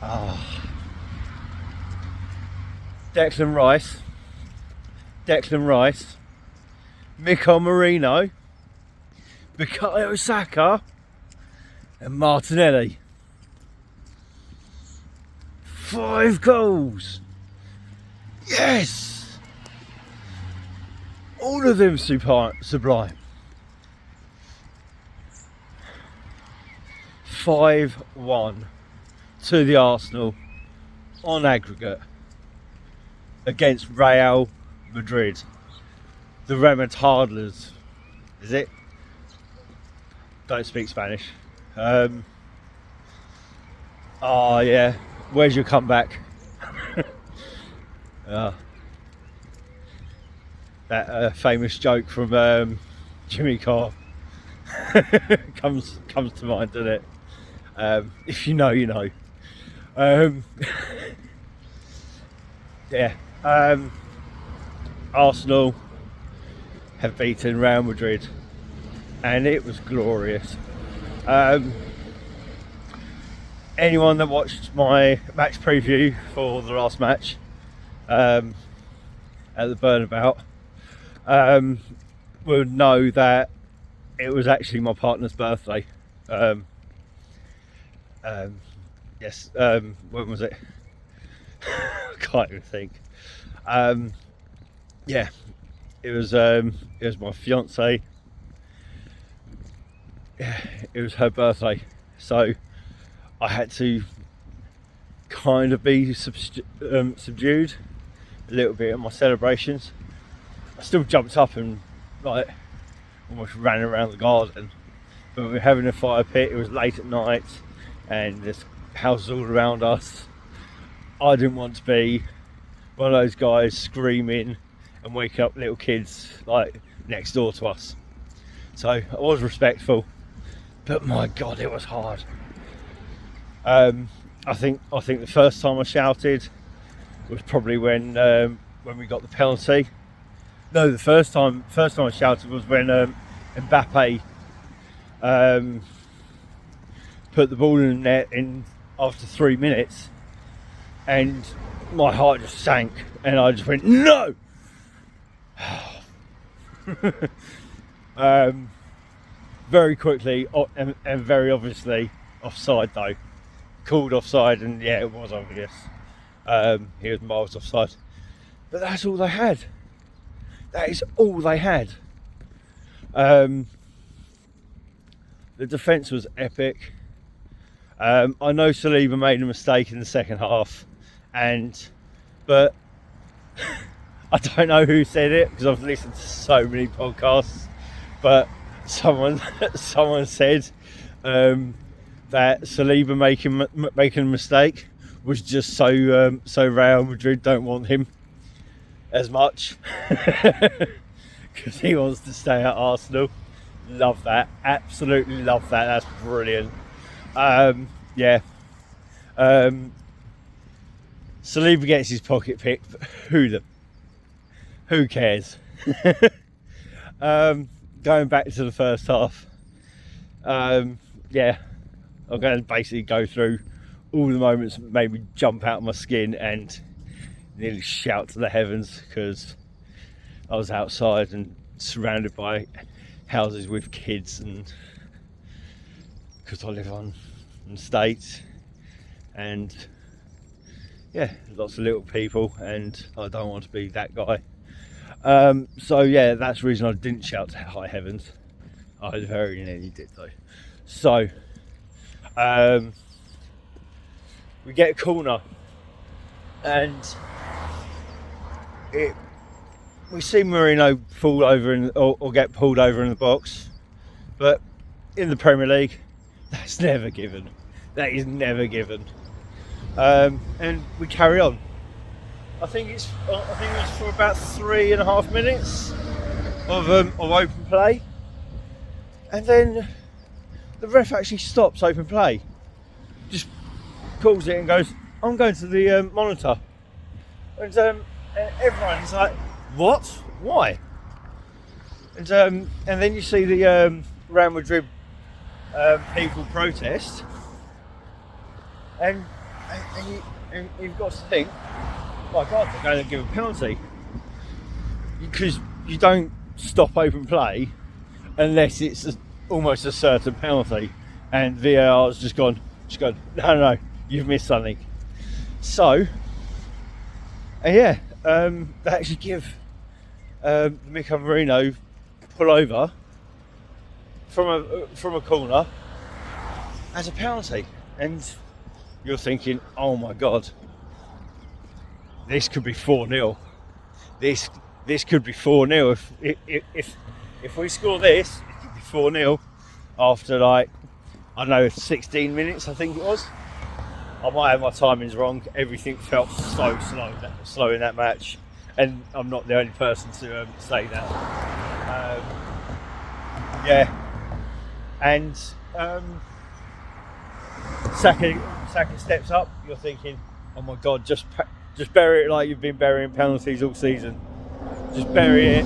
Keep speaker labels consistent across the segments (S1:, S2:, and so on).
S1: Oh. Declan Rice, Miko Marino, Bukayo Saka, and Martinelli. 5 goals. Yes! All of them sublime. 5-1 to the Arsenal on aggregate against Real Madrid. The Remontadas, is it? Don't speak Spanish. Oh yeah, where's your comeback? That famous joke from Jimmy Carr comes to mind, doesn't it? If you know, you know. Yeah. Arsenal have beaten Real Madrid, and it was glorious. Anyone that watched my match preview for the last match at the Burnabout would know that it was actually my partner's birthday. Yes, when was it? I can't even think. Yeah, it was my fiance. Yeah, it was her birthday, so I had to kind of be subdued a little bit at my celebrations. I still jumped up and like almost ran around the garden, but we were having a fire pit. It was late at night and there's houses all around us. I didn't want to be one of those guys screaming and waking up little kids like next door to us. So I was respectful, but my God, it was hard. I think the first time I shouted was probably when we got the penalty. No, the first time I shouted was when Mbappe put the ball in the net in after 3 minutes, and my heart just sank, and I just went no. Very quickly and very obviously offside though. Called offside, and yeah, it was obvious. He was miles offside, but that's all they had. That is all they had. The defence was epic. I know Saliba made a mistake in the second half, but I don't know who said it because I've listened to so many podcasts. But someone said that Saliba making a mistake was just so Real Madrid don't want him as much because he wants to stay at Arsenal. Love that, absolutely love that. That's brilliant. Yeah. Saliba gets his pocket picked, but who cares? Going back to the first half, yeah, I'm going to basically go through all the moments that made me jump out of my skin and nearly shout to the heavens because I was outside and surrounded by houses with kids, and because I live on the States, and yeah, lots of little people, and I don't want to be that guy. So yeah, that's the reason I didn't shout to high heavens. I very nearly did though. So we get a corner, and we see Marino fall over or get pulled over in the box, but in the Premier League, that's never given. That is never given. And we carry on. I think it's for about 3.5 minutes of open play, and then the ref actually stops open play, just calls it and goes, "I'm going to the monitor," and everyone's like, "What? Why?" And then you see the Real Madrid people protest, and you've got to think, my God, they're going to give a penalty, because you don't stop open play unless it's almost a certain penalty, and VAR's just gone, no, you've missed something. So, they actually give Mikel Merino pull over from a corner as a penalty, and you're thinking, oh my God, this could be 4-0. This could be 4-0. If we score this, it could be 4-0 after, like, I don't know, 16 minutes I think it was. I might have my timings wrong. Everything felt so slow in that match, and I'm not the only person to say that. And Saka steps up. You're thinking, oh my God, just bury it like you've been burying penalties all season. Just bury it.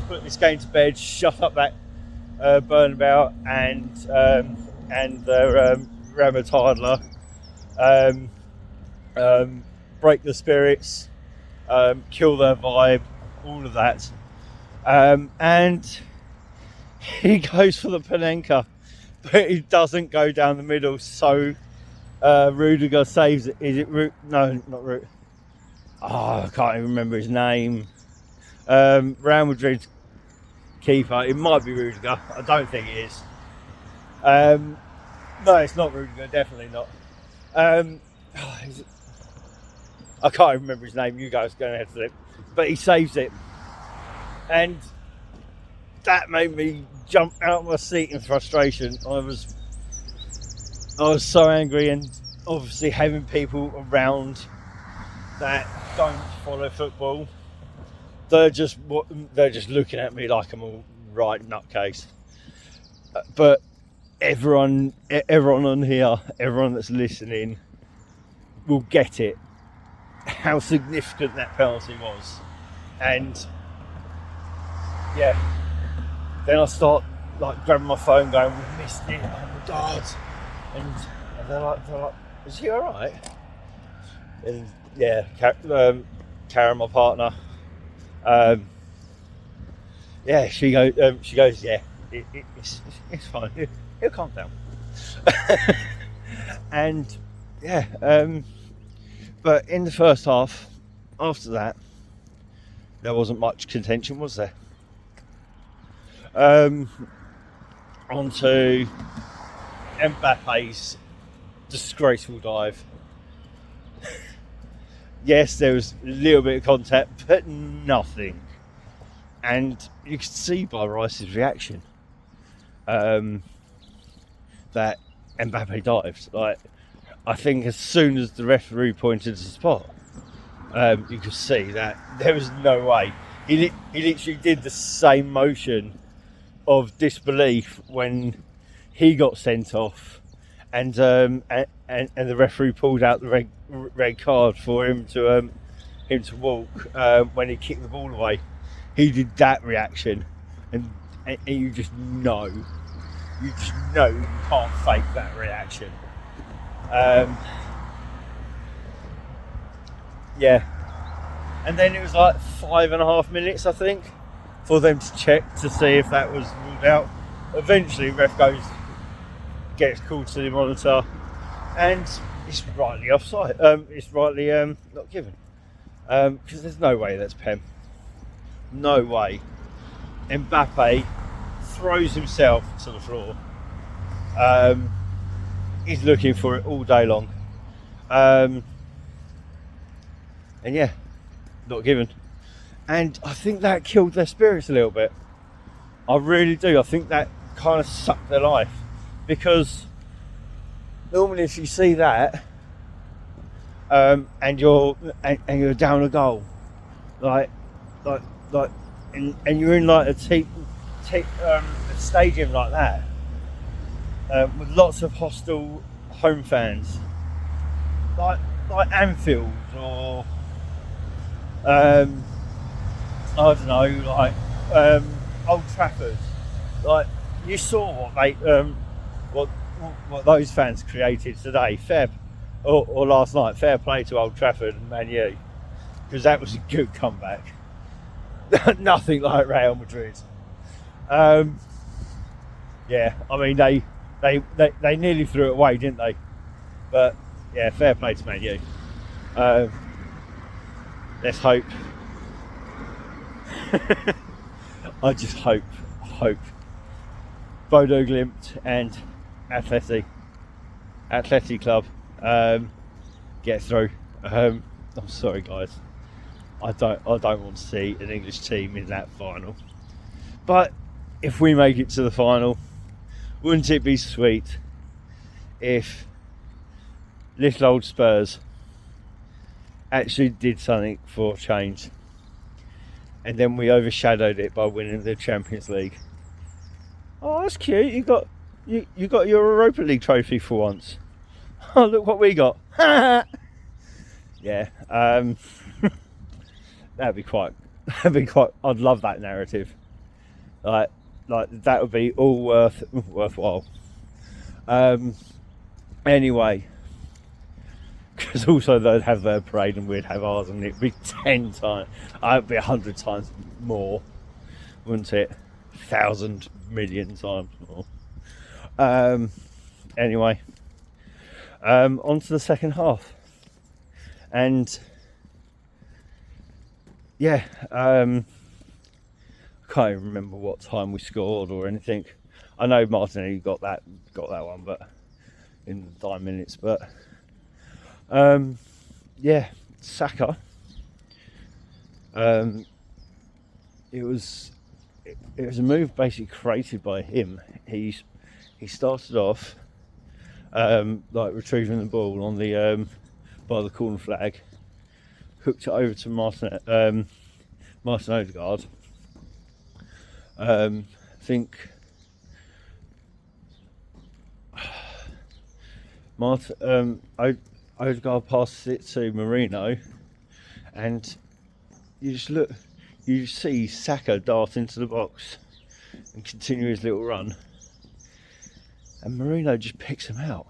S1: Put this game to bed. Shut up that Bernabeu and the Rama Tadler. Break the spirits. Kill their vibe. All of that. And he goes for the Panenka, but he doesn't go down the middle. So Rudiger saves it. Is it No, not Rudiger. I can't even remember his name. Real Madrid keeper. It might be Rudiger. I don't think it is. No, it's not Rudiger. Definitely not. Is it? I can't remember his name. You guys go ahead for it. But he saves it, and that made me jump out of my seat in frustration. I was so angry, and obviously having people around that don't follow football, they're just looking at me like I'm a right nutcase. But everyone on here, everyone that's listening, will get it, how significant that penalty was. And yeah, then I start like grabbing my phone, going, "We've missed it! Oh my God!" And they're like, "Is he all right?" And yeah, Karen, my partner, yeah, she goes, "Yeah, it's fine. He'll calm down." And yeah, but in the first half, after that, there wasn't much contention, was there? Onto Mbappe's disgraceful dive. Yes, there was a little bit of contact, but nothing. And you could see by Rice's reaction that Mbappe dived. Like, I think as soon as the referee pointed to the spot, you could see that there was no way. He literally did the same motion of disbelief when he got sent off, and the referee pulled out the red card for him to walk when he kicked the ball away. He did that reaction, and you just know you can't fake that reaction. Yeah, and then it was like 5.5 minutes, I think, for them to check to see if that was ruled out. Eventually, ref gets called to the monitor, and it's rightly offside. It's rightly not given, because there's no way that's pen. No way. Mbappe throws himself to the floor. He's looking for it all day long, and yeah, not given. And I think that killed their spirits a little bit. I really do. I think that kind of sucked their life, because normally if you see that and you're down a goal, and you're in like a stadium like that with lots of hostile home fans, like Anfield or I don't know, like Old Trafford. Like, you saw what those fans created today. Feb, or last night. Fair play to Old Trafford and Man U, because that was a good comeback. Nothing like Real Madrid. Yeah, I mean they nearly threw it away, didn't they? But yeah, fair play to Man U. Let's hope. I just hope Bodo Glimt and Athletic Club get through. I'm sorry, guys. I don't want to see an English team in that final. But if we make it to the final, wouldn't it be sweet if little old Spurs actually did something for change, and then we overshadowed it by winning the Champions League? Oh, that's cute. You got your Europa League trophy for once. Oh, look what we got. Yeah. That'd be quite. I'd love that narrative. Like that would be all worthwhile. Anyway, because also they'd have their parade and we'd have ours, and it'd be 10 times. It'd be 100 times more, wouldn't it? 1,000 million times more. Anyway, on to the second half, and yeah, I can't even remember what time we scored or anything. I know Martinelli got that one, but in 9 minutes. But yeah, Saka. It was a move basically created by him. He started off like retrieving the ball on the by the corner flag, hooked it over to Martin Odegaard. I think Odegaard passes it to Marino, and you see Saka dart into the box and continue his little run, and Marino just picks him out,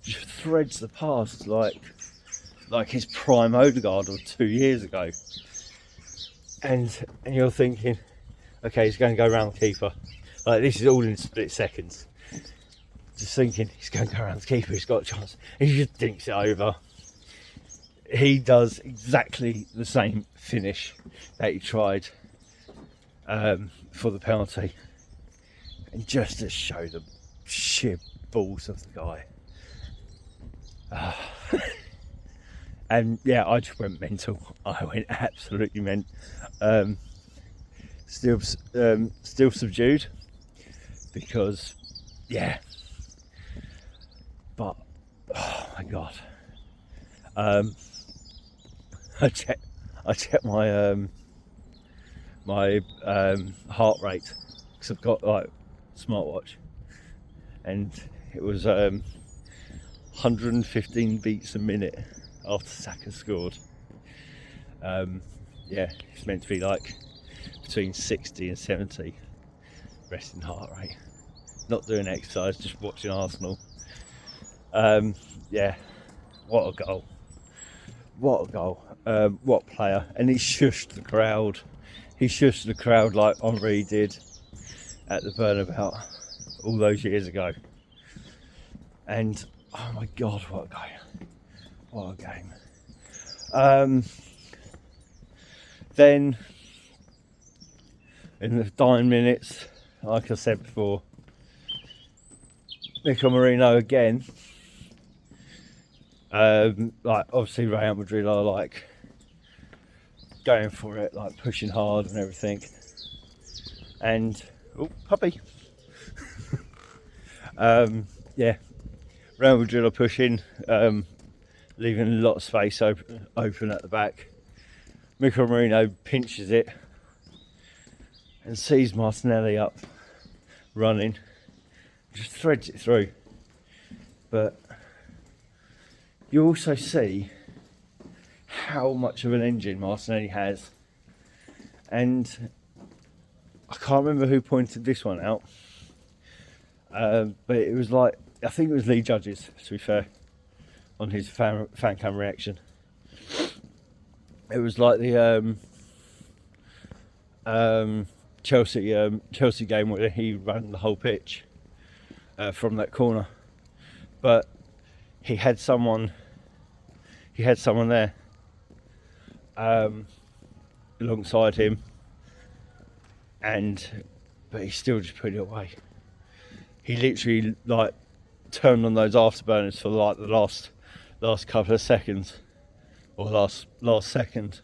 S1: just threads the pass like his prime Odegaard of 2 years ago, and you're thinking, okay, he's going to go around the keeper. Like, this is all in split seconds. Just thinking, he's going to go around the keeper, he's got a chance. He just dinks it over. He does exactly the same finish that he tried for the penalty. And just to show the sheer balls of the guy. And yeah, I just went mental. I went absolutely mental. Still subdued, because yeah, but oh my god, I checked my my heart rate, because I've got like smartwatch, and it was 115 beats a minute after Saka scored. Yeah, it's meant to be like between 60 and 70 resting heart rate. Not doing exercise, just watching Arsenal. Yeah, what a goal. What a goal. What player. And he shushed the crowd. He shushed the crowd like Henry did at the Bernabeu all those years ago. And oh my god, what a game. What a game. Then in the dying minutes, like I said before, Mikel Merino again. Like, obviously Real Madrid are like going for it, like pushing hard and everything. And oh, puppy. Yeah, Real Madrid are pushing, leaving a lot of space open at the back. Mikel Merino pinches it and sees Martinelli up running, just threads it through. But you also see how much of an engine Martinelli has, and I can't remember who pointed this one out, but it was like, I think it was Lee Judges, to be fair, on his fan cam reaction. It was like the Chelsea game where he ran the whole pitch from that corner, but he had someone there alongside him, but he still just put it away. He literally like turned on those afterburners for like the last couple of seconds, or last second,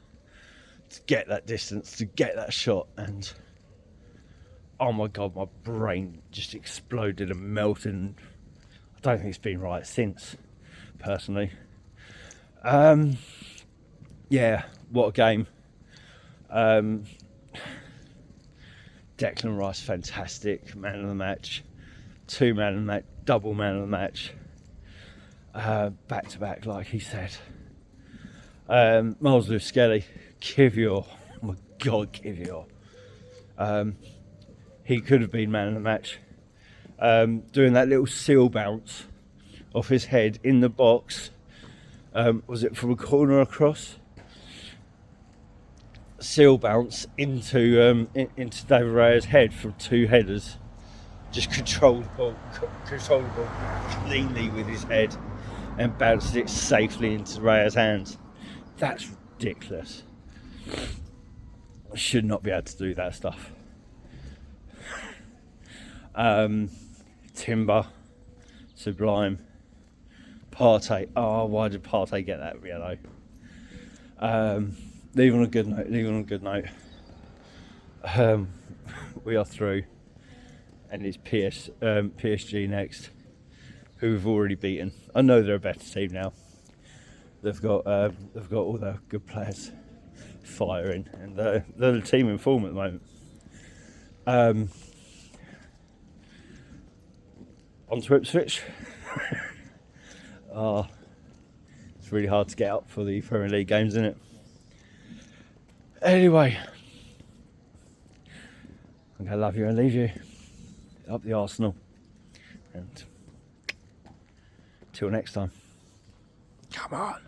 S1: to get that distance, to get that shot, and oh my god, my brain just exploded and melted, and I don't think it's been right since, personally. Yeah, what a game. Declan Rice, fantastic, man of the match, 2 man of the match, double man of the match, back to back, like he said. Miles Lewis-Skelly, Kivior, oh my god, Kivior. He could have been man of the match. Doing that little seal bounce off his head in the box. Was it from a corner across? Seal bounce into David Raya's head from 2 headers. Just controlled the ball cleanly with his head and bounced it safely into Raya's hands. That's ridiculous. I should not be able to do that stuff. Timber, sublime. Partey, oh, why did Partey get that yellow? Leave on a good note. We are through, and it's PSG next, who we've already beaten. I know they're a better team now. They've got all their good players firing, and they're the team in form at the moment. On to Ipswich. It's really hard to get up for the Premier League games, isn't it? Anyway, I'm going to love you and leave you. Up the Arsenal. And till next time. Come on.